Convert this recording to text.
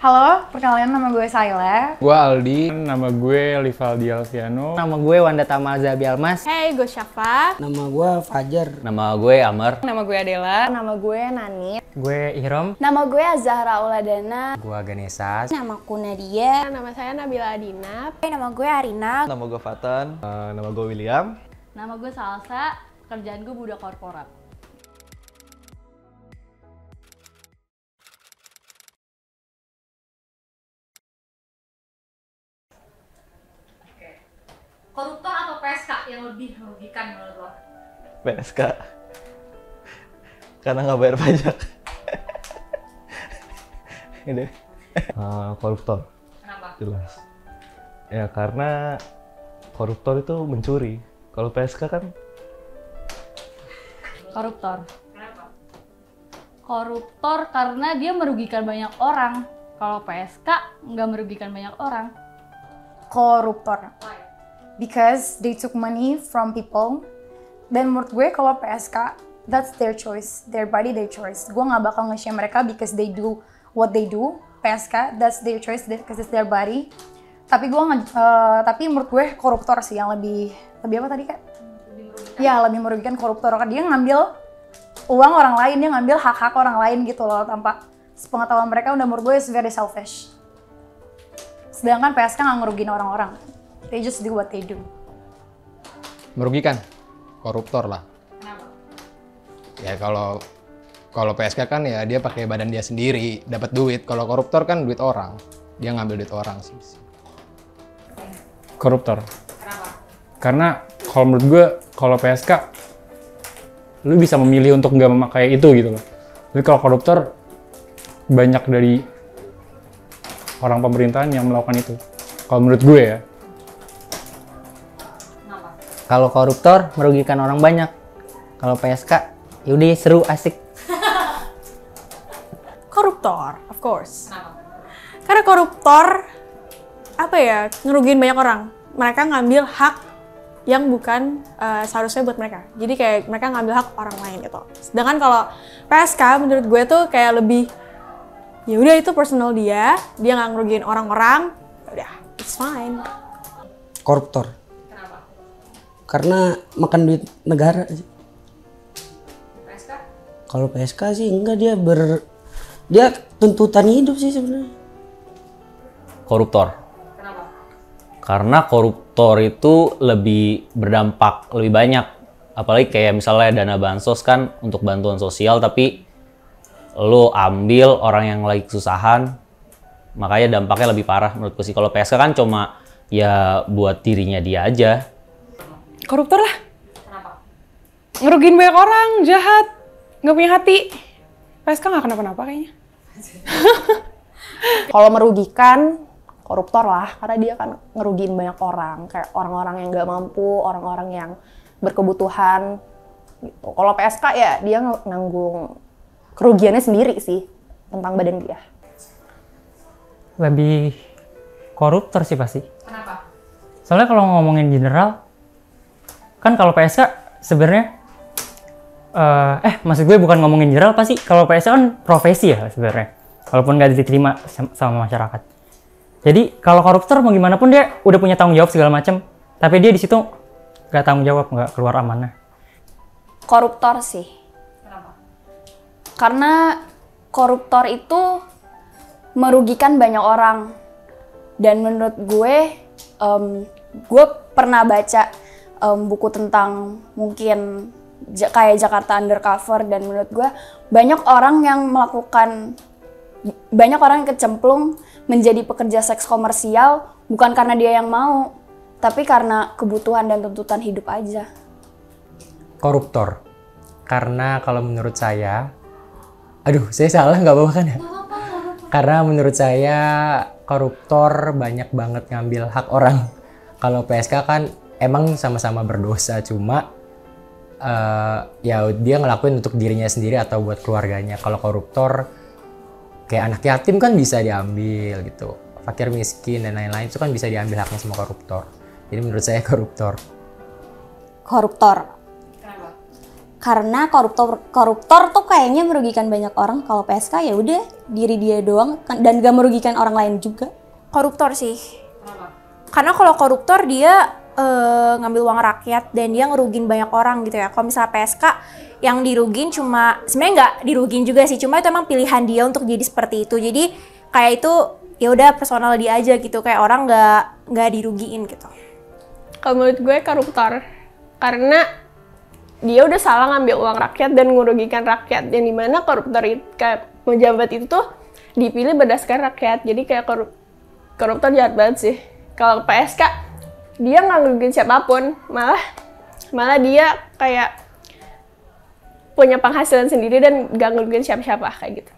Halo, perkenalkan nama gue Saila. Gue Aldi, nama gue Livaldi Alfiano. Nama gue Wanda Tama Zabi Almas. Hey, gue Syafa. Nama gue Fajar. Nama gue Amar. Nama gue Adela. Nama gue Nani. Gue Ihrom. Nama gue Azahra Auladana. Gue Ganesha. Nama aku Nadia. Nama saya Nabila Adina. Nama gue Arina. Nama gue Fatan. Nama gue William. Nama gue Salsa. Kerjaan gue budak korporat. Koruptor atau PSK yang lebih merugikan menurut lo? PSK. Karena nggak bayar pajak. Ini. Koruptor. Kenapa? Jelas. Ya karena koruptor itu mencuri. Kalau PSK kan Koruptor. Kenapa? Koruptor karena dia merugikan banyak orang. Kalau PSK nggak merugikan banyak orang. Koruptor. Why? Because they took money from people. Dan menurut gue kalau PSK, that's their choice. Their body, their choice. Gue gak bakal nge-shame mereka because they do what they do. PSK, that's their choice because it's their body. Tapi tapi menurut gue koruptor sih yang lebih apa tadi Kak? Ya, lebih merugikan koruptor. Karena dia ngambil uang orang lain, dia ngambil hak-hak orang lain gitu loh. Tanpa sepengetahuan mereka, udah menurut gue is very selfish. Sedangkan PSK gak ngerugiin orang-orang. They just do what they do. Merugikan, koruptor lah. Kenapa? Ya kalau PSK kan ya dia pakai badan dia sendiri, dapat duit. Kalau koruptor kan duit orang, dia ngambil duit orang sih. Koruptor. Kenapa? Karena kalau menurut gue, kalau PSK, lu bisa memilih untuk nggak memakai itu gitu loh. Tapi kalau koruptor, banyak dari orang pemerintahan yang melakukan itu. Kalau menurut gue ya. Kalau koruptor merugikan orang banyak. Kalau PSK, yaudah seru, asik. Koruptor, of course. Kenapa? Karena koruptor, ngerugiin banyak orang. Mereka ngambil hak yang bukan seharusnya buat mereka. Jadi kayak mereka ngambil hak orang lain gitu. Sedangkan kalau PSK menurut gue tuh kayak lebih, ya udah itu personal dia nggak ngerugiin orang-orang, udah, it's fine. Koruptor. Kenapa? Karena makan duit negara. PSK? Kalau PSK sih enggak, dia tuntutan hidup sih sebenarnya. Koruptor. Kenapa? Karena koruptor itu lebih berdampak lebih banyak. Apalagi kayak misalnya dana bansos kan untuk bantuan sosial, tapi lo ambil orang yang lagi kesusahan, makanya dampaknya lebih parah menurutku sih. Kalau PSK kan cuma ya buat dirinya dia aja. Koruptor lah. Kenapa? Ngerugiin banyak orang, jahat, nggak punya hati. PSK nggak kenapa-napa kayaknya. Kalau merugikan, koruptor lah. Karena dia kan ngerugiin banyak orang. Kayak orang-orang yang nggak mampu, orang-orang yang berkebutuhan. Gitu. Kalau PSK ya dia nanggung kerugiannya sendiri sih. Tentang badan dia. Lebih koruptor sih pasti. Kenapa? Soalnya kalau ngomongin general, kan kalau PSK sebenarnya, maksud gue bukan ngomongin general pasti. Kalau PSK kan profesi ya sebenarnya. Walaupun nggak diterima sama masyarakat. Jadi kalau koruptor mau gimana pun dia udah punya tanggung jawab segala macam. Tapi dia di situ nggak tanggung jawab, nggak keluar amanah. Koruptor sih. Kenapa? Karena koruptor itu merugikan banyak orang. Dan menurut gue pernah baca buku tentang mungkin kayak Jakarta Undercover, dan menurut gue banyak orang yang kecemplung menjadi pekerja seks komersial bukan karena dia yang mau, tapi karena kebutuhan dan tuntutan hidup aja. Koruptor. Karena kalau menurut saya, saya salah nggak apa-apa kan ya? Karena menurut saya koruptor banyak banget ngambil hak orang. Kalau PSK kan emang sama-sama berdosa, cuma ya dia ngelakuin untuk dirinya sendiri atau buat keluarganya. Kalau koruptor kayak anak yatim kan bisa diambil gitu, fakir miskin dan lain-lain itu kan bisa diambil haknya sama koruptor. Jadi menurut saya koruptor. Koruptor. Kenapa? karena koruptor tuh kayaknya merugikan banyak orang. Kalau PSK ya udah diri dia doang dan gak merugikan orang lain juga. Koruptor sih. Karena kalau koruptor dia ngambil uang rakyat dan dia ngerugin banyak orang gitu ya. Kalau misalnya PSK yang dirugin cuma, sebenarnya nggak dirugin juga sih, cuma itu emang pilihan dia untuk jadi seperti itu. Jadi kayak itu ya udah personal dia aja gitu, kayak orang nggak dirugiin gitu. Kalau menurut gue koruptor, karena dia udah salah ngambil uang rakyat dan merugikan rakyat. Yang dimana koruptor itu, kayak pejabat itu tuh dipilih berdasarkan rakyat. Jadi kayak koruptor jahat banget sih. Kalau PSK, dia nggak ngerugiin siapapun, malah dia kayak punya penghasilan sendiri dan nggak ngerugiin siapa-siapa kayak gitu.